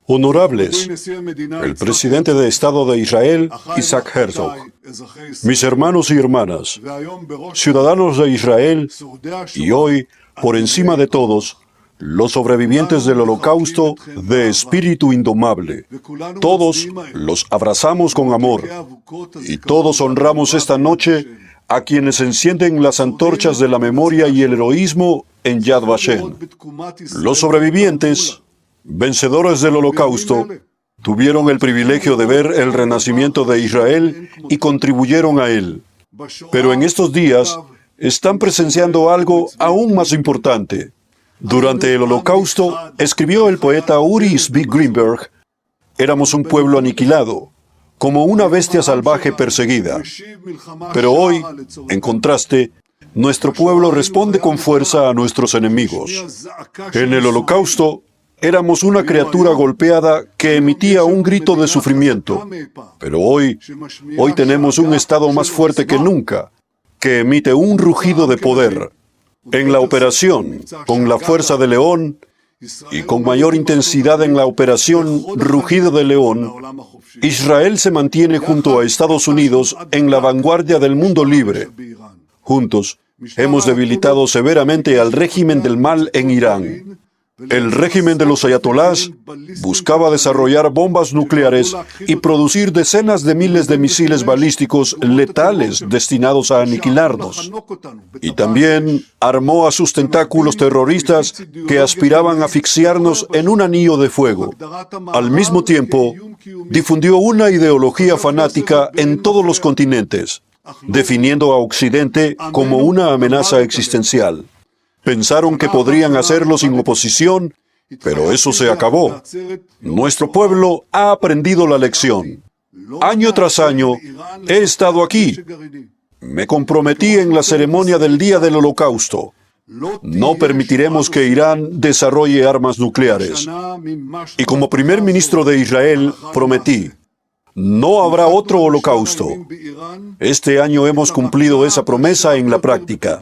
Honorables, el presidente de Estado de Israel, Isaac Herzog, mis hermanos y hermanas, ciudadanos de Israel, y hoy, por encima de todos, los sobrevivientes del Holocausto de espíritu indomable. Todos los abrazamos con amor, y todos honramos esta noche a quienes encienden las antorchas de la memoria y el heroísmo en Yad Vashem. Los sobrevivientes, vencedores del Holocausto, tuvieron el privilegio de ver el renacimiento de Israel y contribuyeron a él. Pero en estos días están presenciando algo aún más importante. Durante el Holocausto, escribió el poeta Uri Zvi Greenberg, éramos un pueblo aniquilado, como una bestia salvaje perseguida. Pero hoy, en contraste, nuestro pueblo responde con fuerza a nuestros enemigos. En el Holocausto, éramos una criatura golpeada que emitía un grito de sufrimiento. Pero hoy tenemos un Estado más fuerte que nunca, que emite un rugido de poder. En la operación, con la fuerza de león, y con mayor intensidad en la operación Rugido de León, Israel se mantiene junto a Estados Unidos en la vanguardia del mundo libre. Juntos, hemos debilitado severamente al régimen del mal en Irán. El régimen de los ayatolás buscaba desarrollar bombas nucleares y producir decenas de miles de misiles balísticos letales destinados a aniquilarnos. Y también armó a sus tentáculos terroristas que aspiraban a asfixiarnos en un anillo de fuego. Al mismo tiempo, difundió una ideología fanática en todos los continentes, definiendo a Occidente como una amenaza existencial. Pensaron que podrían hacerlo sin oposición, pero eso se acabó. Nuestro pueblo ha aprendido la lección. Año tras año he estado aquí. Me comprometí en la ceremonia del Día del Holocausto. No permitiremos que Irán desarrolle armas nucleares. Y como primer ministro de Israel, prometí, no habrá otro holocausto. Este año hemos cumplido esa promesa en la práctica.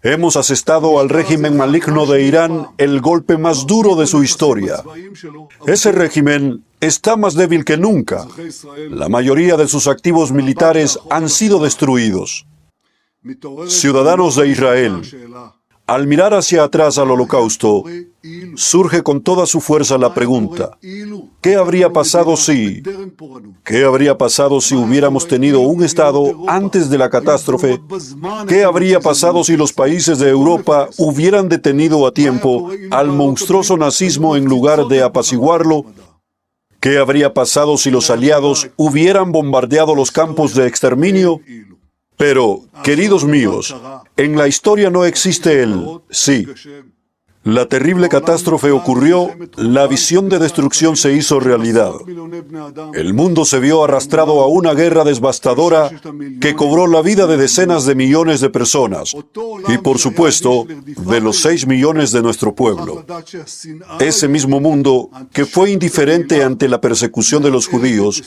Hemos asestado al régimen maligno de Irán el golpe más duro de su historia. Ese régimen está más débil que nunca. La mayoría de sus activos militares han sido destruidos. Ciudadanos de Israel, al mirar hacia atrás al Holocausto, surge con toda su fuerza la pregunta, ¿qué habría pasado si? ¿Qué habría pasado si hubiéramos tenido un Estado antes de la catástrofe? ¿Qué habría pasado si los países de Europa hubieran detenido a tiempo al monstruoso nazismo en lugar de apaciguarlo? ¿Qué habría pasado si los aliados hubieran bombardeado los campos de exterminio? Pero, queridos míos, en la historia no existe el sí. La terrible catástrofe ocurrió, la visión de destrucción se hizo realidad. El mundo se vio arrastrado a una guerra devastadora que cobró la vida de decenas de millones de personas y, por supuesto, de los 6 millones de nuestro pueblo. Ese mismo mundo, que fue indiferente ante la persecución de los judíos,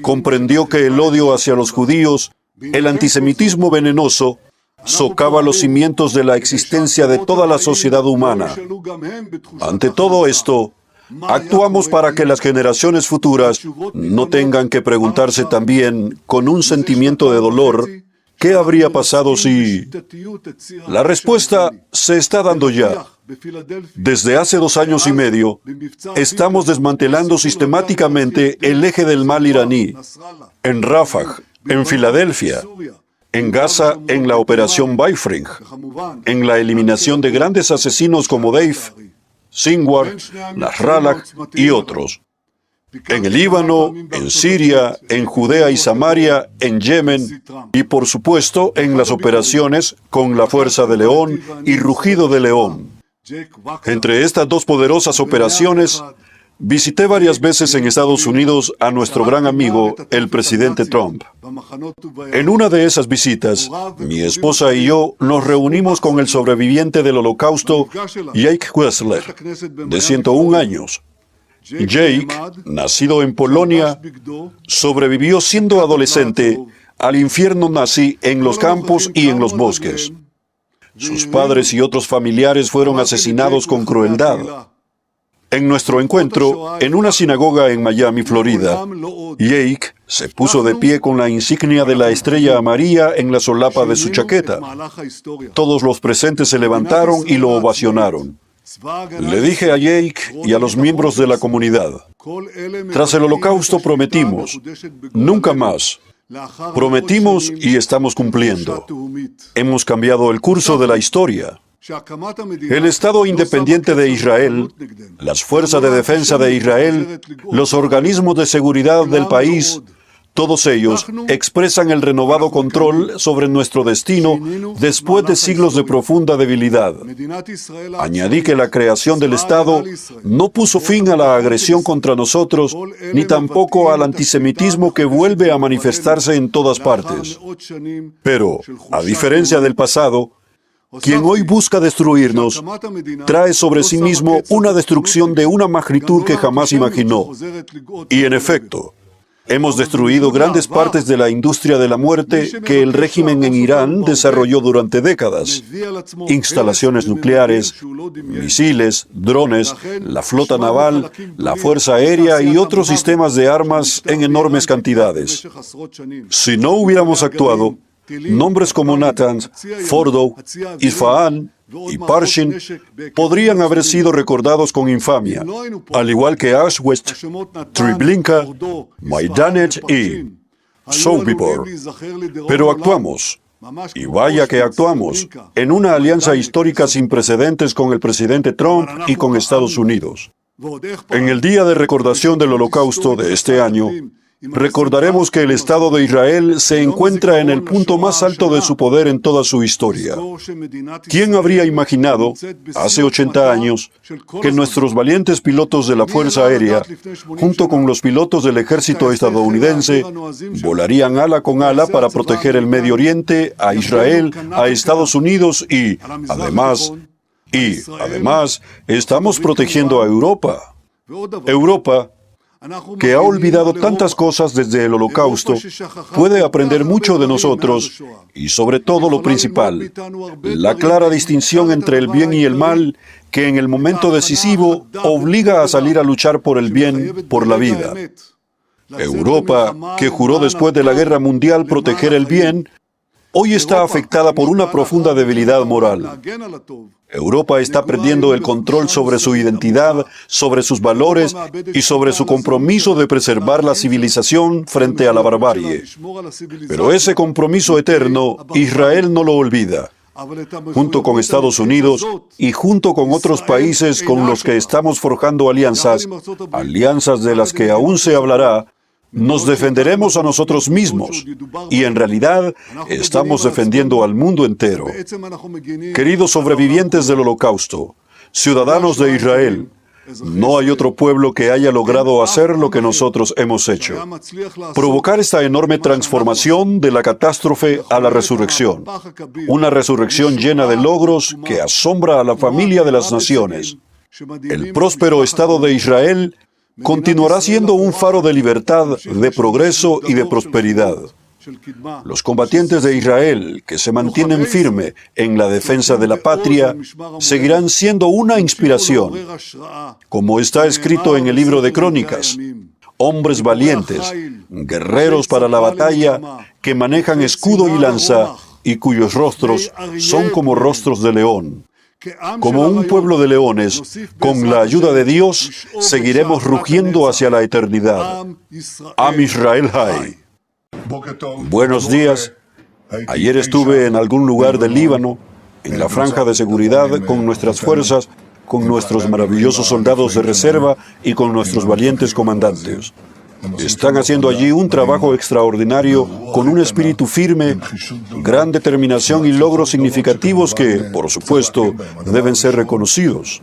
comprendió que el odio hacia los judíos, el antisemitismo venenoso, socava los cimientos de la existencia de toda la sociedad humana. Ante todo esto, actuamos para que las generaciones futuras no tengan que preguntarse también, con un sentimiento de dolor, ¿qué habría pasado si...? La respuesta se está dando ya. Desde hace 2 años y medio, estamos desmantelando sistemáticamente el eje del mal iraní, en Rafah, en Filadelfia, en Gaza, en la operación Baifring, en la eliminación de grandes asesinos como Deif, Sinwar, Nasrallah y otros. En el Líbano, en Siria, en Judea y Samaria, en Yemen y, por supuesto, en las operaciones con la Fuerza de León y Rugido de León. Entre estas 2 poderosas operaciones, visité varias veces en Estados Unidos a nuestro gran amigo, el presidente Trump. En una de esas visitas, mi esposa y yo nos reunimos con el sobreviviente del Holocausto, Jake Wessler, de 101 años. Jake, nacido en Polonia, sobrevivió siendo adolescente al infierno nazi en los campos y en los bosques. Sus padres y otros familiares fueron asesinados con crueldad. En nuestro encuentro, en una sinagoga en Miami, Florida, Jake se puso de pie con la insignia de la estrella amarilla en la solapa de su chaqueta. Todos los presentes se levantaron y lo ovacionaron. Le dije a Jake y a los miembros de la comunidad: tras el Holocausto prometimos, nunca más. Prometimos y estamos cumpliendo. Hemos cambiado el curso de la historia. El Estado Independiente de Israel, las fuerzas de defensa de Israel, los organismos de seguridad del país, todos ellos expresan el renovado control sobre nuestro destino después de siglos de profunda debilidad. Añadí que la creación del Estado no puso fin a la agresión contra nosotros, ni tampoco al antisemitismo que vuelve a manifestarse en todas partes. Pero, a diferencia del pasado, quien hoy busca destruirnos, trae sobre sí mismo una destrucción de una magnitud que jamás imaginó. Y en efecto, hemos destruido grandes partes de la industria de la muerte que el régimen en Irán desarrolló durante décadas. Instalaciones nucleares, misiles, drones, la flota naval, la fuerza aérea y otros sistemas de armas en enormes cantidades. Si no hubiéramos actuado, nombres como Natanz, Fordow, Isfahan y Parshin podrían haber sido recordados con infamia, al igual que Auschwitz, Treblinka, Majdanek y Sobibor. Pero actuamos, y vaya que actuamos, en una alianza histórica sin precedentes con el presidente Trump y con Estados Unidos. En el Día de Recordación del Holocausto de este año, recordaremos que el Estado de Israel se encuentra en el punto más alto de su poder en toda su historia. ¿Quién habría imaginado, hace 80 años, que nuestros valientes pilotos de la Fuerza Aérea, junto con los pilotos del ejército estadounidense, volarían ala con ala para proteger el Medio Oriente, a Israel, a Estados Unidos y, además, estamos protegiendo a Europa? Europa, que ha olvidado tantas cosas desde el Holocausto, puede aprender mucho de nosotros y sobre todo lo principal, la clara distinción entre el bien y el mal que en el momento decisivo obliga a salir a luchar por el bien, por la vida. Europa, que juró después de la Guerra Mundial proteger el bien, hoy está afectada por una profunda debilidad moral. Europa está perdiendo el control sobre su identidad, sobre sus valores y sobre su compromiso de preservar la civilización frente a la barbarie. Pero ese compromiso eterno, Israel no lo olvida. Junto con Estados Unidos y junto con otros países con los que estamos forjando alianzas de las que aún se hablará, nos defenderemos a nosotros mismos y en realidad estamos defendiendo al mundo entero. Queridos sobrevivientes del Holocausto, ciudadanos de Israel, no hay otro pueblo que haya logrado hacer lo que nosotros hemos hecho. Provocar esta enorme transformación de la catástrofe a la resurrección. Una resurrección llena de logros que asombra a la familia de las naciones. El próspero Estado de Israel continuará siendo un faro de libertad, de progreso y de prosperidad. Los combatientes de Israel, que se mantienen firme en la defensa de la patria, seguirán siendo una inspiración. Como está escrito en el libro de Crónicas, hombres valientes, guerreros para la batalla, que manejan escudo y lanza, y cuyos rostros son como rostros de león. Como un pueblo de leones, con la ayuda de Dios, seguiremos rugiendo hacia la eternidad. Am Israel Hay. Buenos días. Ayer estuve en algún lugar del Líbano, en la franja de seguridad, con nuestras fuerzas, con nuestros maravillosos soldados de reserva y con nuestros valientes comandantes. Están haciendo allí un trabajo extraordinario con un espíritu firme, gran determinación y logros significativos que, por supuesto, deben ser reconocidos.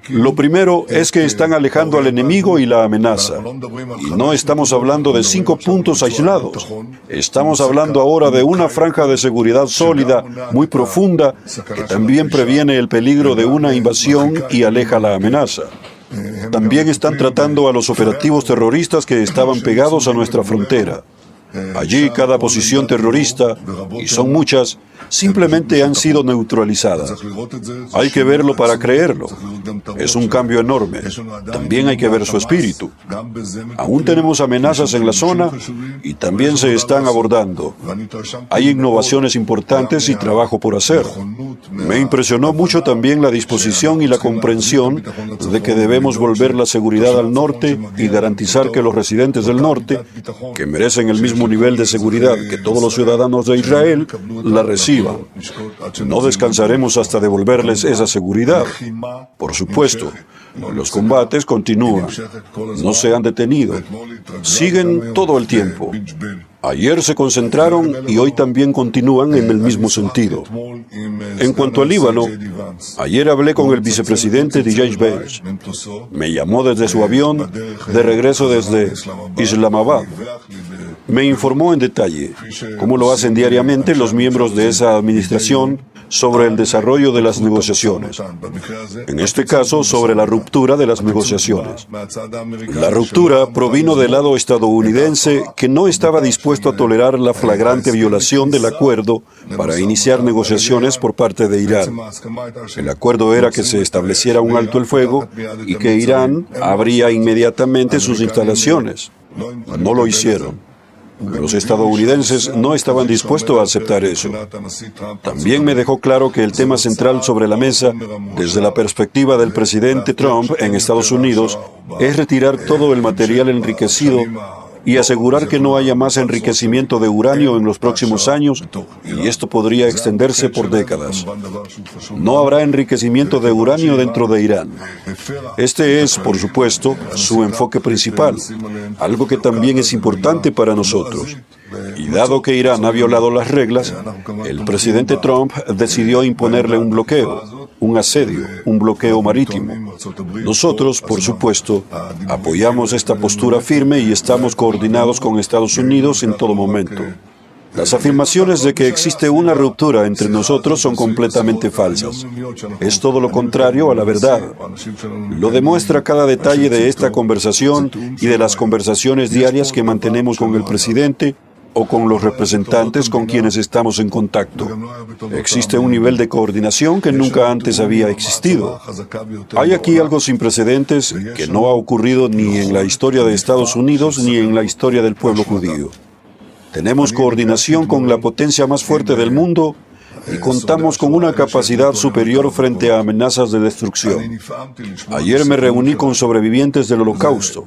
Lo primero es que están alejando al enemigo y la amenaza. Y no estamos hablando de 5 puntos aislados. Estamos hablando ahora de una franja de seguridad sólida, muy profunda, que también previene el peligro de una invasión y aleja la amenaza. También están tratando a los operativos terroristas que estaban pegados a nuestra frontera. Allí cada posición terrorista, y son muchas, simplemente han sido neutralizadas. Hay que verlo para creerlo. Es un cambio enorme. También hay que ver su espíritu. Aún tenemos amenazas en la zona y también se están abordando. Hay innovaciones importantes y trabajo por hacer. Me impresionó mucho también la disposición y la comprensión de que debemos volver la seguridad al norte y garantizar que los residentes del norte, que merecen el mismo nivel de seguridad que todos los ciudadanos de Israel, la reciban. No descansaremos hasta devolverles esa seguridad. Por supuesto, los combates continúan, no se han detenido, siguen todo el tiempo. Ayer se concentraron y hoy también continúan en el mismo sentido. En cuanto al Líbano, ayer hablé con el vicepresidente DJ Benz. Me llamó desde su avión de regreso desde Islamabad. Me informó en detalle, como lo hacen diariamente los miembros de esa administración, sobre el desarrollo de las negociaciones. En este caso, sobre la ruptura de las negociaciones. La ruptura provino del lado estadounidense, que no estaba dispuesto a tolerar la flagrante violación del acuerdo para iniciar negociaciones por parte de Irán. El acuerdo era que se estableciera un alto el fuego y que Irán abría inmediatamente sus instalaciones. No lo hicieron. Los estadounidenses no estaban dispuestos a aceptar eso. También me dejó claro que el tema central sobre la mesa, desde la perspectiva del presidente Trump en Estados Unidos, es retirar todo el material enriquecido y asegurar que no haya más enriquecimiento de uranio en los próximos años, y esto podría extenderse por décadas. No habrá enriquecimiento de uranio dentro de Irán. Este es, por supuesto, su enfoque principal, algo que también es importante para nosotros. Y dado que Irán ha violado las reglas, el presidente Trump decidió imponerle un bloqueo, un asedio, un bloqueo marítimo. Nosotros, por supuesto, apoyamos esta postura firme y estamos coordinados con Estados Unidos en todo momento. Las afirmaciones de que existe una ruptura entre nosotros son completamente falsas. Es todo lo contrario a la verdad. Lo demuestra cada detalle de esta conversación y de las conversaciones diarias que mantenemos con el presidente o con los representantes con quienes estamos en contacto. Existe un nivel de coordinación que nunca antes había existido. Hay aquí algo sin precedentes que no ha ocurrido ni en la historia de Estados Unidos ni en la historia del pueblo judío. Tenemos coordinación con la potencia más fuerte del mundo y contamos con una capacidad superior frente a amenazas de destrucción. Ayer me reuní con sobrevivientes del Holocausto,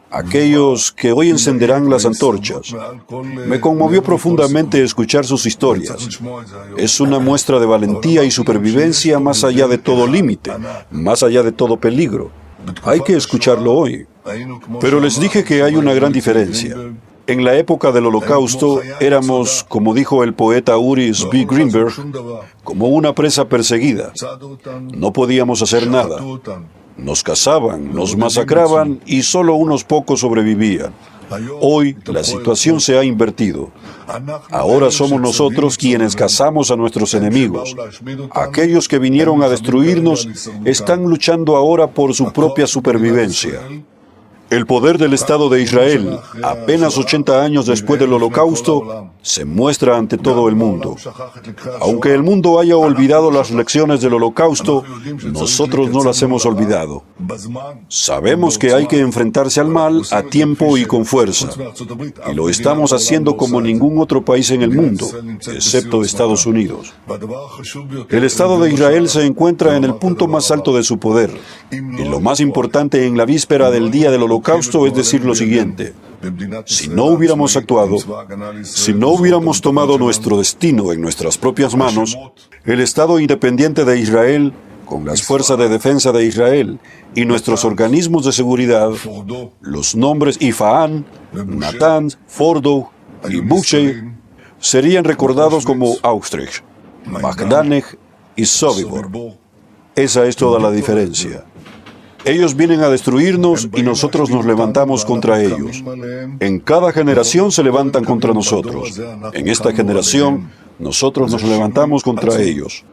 aquellos que hoy encenderán las antorchas. Me conmovió profundamente escuchar sus historias. Es una muestra de valentía y supervivencia más allá de todo límite, más allá de todo peligro. Hay que escucharlo hoy. Pero les dije que hay una gran diferencia. En la época del Holocausto éramos, como dijo el poeta Uri Zvi Greenberg, como una presa perseguida. No podíamos hacer nada. Nos cazaban, nos masacraban y solo unos pocos sobrevivían. Hoy la situación se ha invertido. Ahora somos nosotros quienes cazamos a nuestros enemigos. Aquellos que vinieron a destruirnos están luchando ahora por su propia supervivencia. El poder del Estado de Israel, apenas 80 años después del Holocausto, se muestra ante todo el mundo. Aunque el mundo haya olvidado las lecciones del Holocausto, nosotros no las hemos olvidado. Sabemos que hay que enfrentarse al mal a tiempo y con fuerza. Y lo estamos haciendo como ningún otro país en el mundo, excepto Estados Unidos. El Estado de Israel se encuentra en el punto más alto de su poder. Y lo más importante en la víspera del día del Holocausto es decir lo siguiente: si no hubiéramos actuado, si no hubiéramos tomado nuestro destino en nuestras propias manos, el Estado independiente de Israel, con las fuerzas de defensa de Israel y nuestros organismos de seguridad, los nombres Ifaan, Natán, Fordow y Bushey, serían recordados como Austrich, Magdanech y Sobibor. Esa es toda la diferencia. Ellos vienen a destruirnos y nosotros nos levantamos contra ellos. En cada generación se levantan contra nosotros. En esta generación, nosotros nos levantamos contra ellos.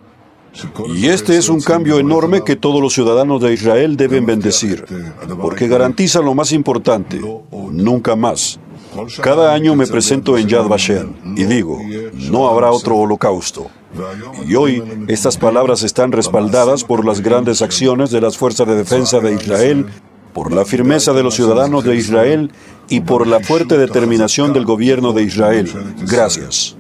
Y este es un cambio enorme que todos los ciudadanos de Israel deben bendecir, porque garantiza lo más importante: nunca más. Cada año me presento en Yad Vashem y digo, no habrá otro holocausto. Y hoy estas palabras están respaldadas por las grandes acciones de las fuerzas de defensa de Israel, por la firmeza de los ciudadanos de Israel y por la fuerte determinación del gobierno de Israel. Gracias.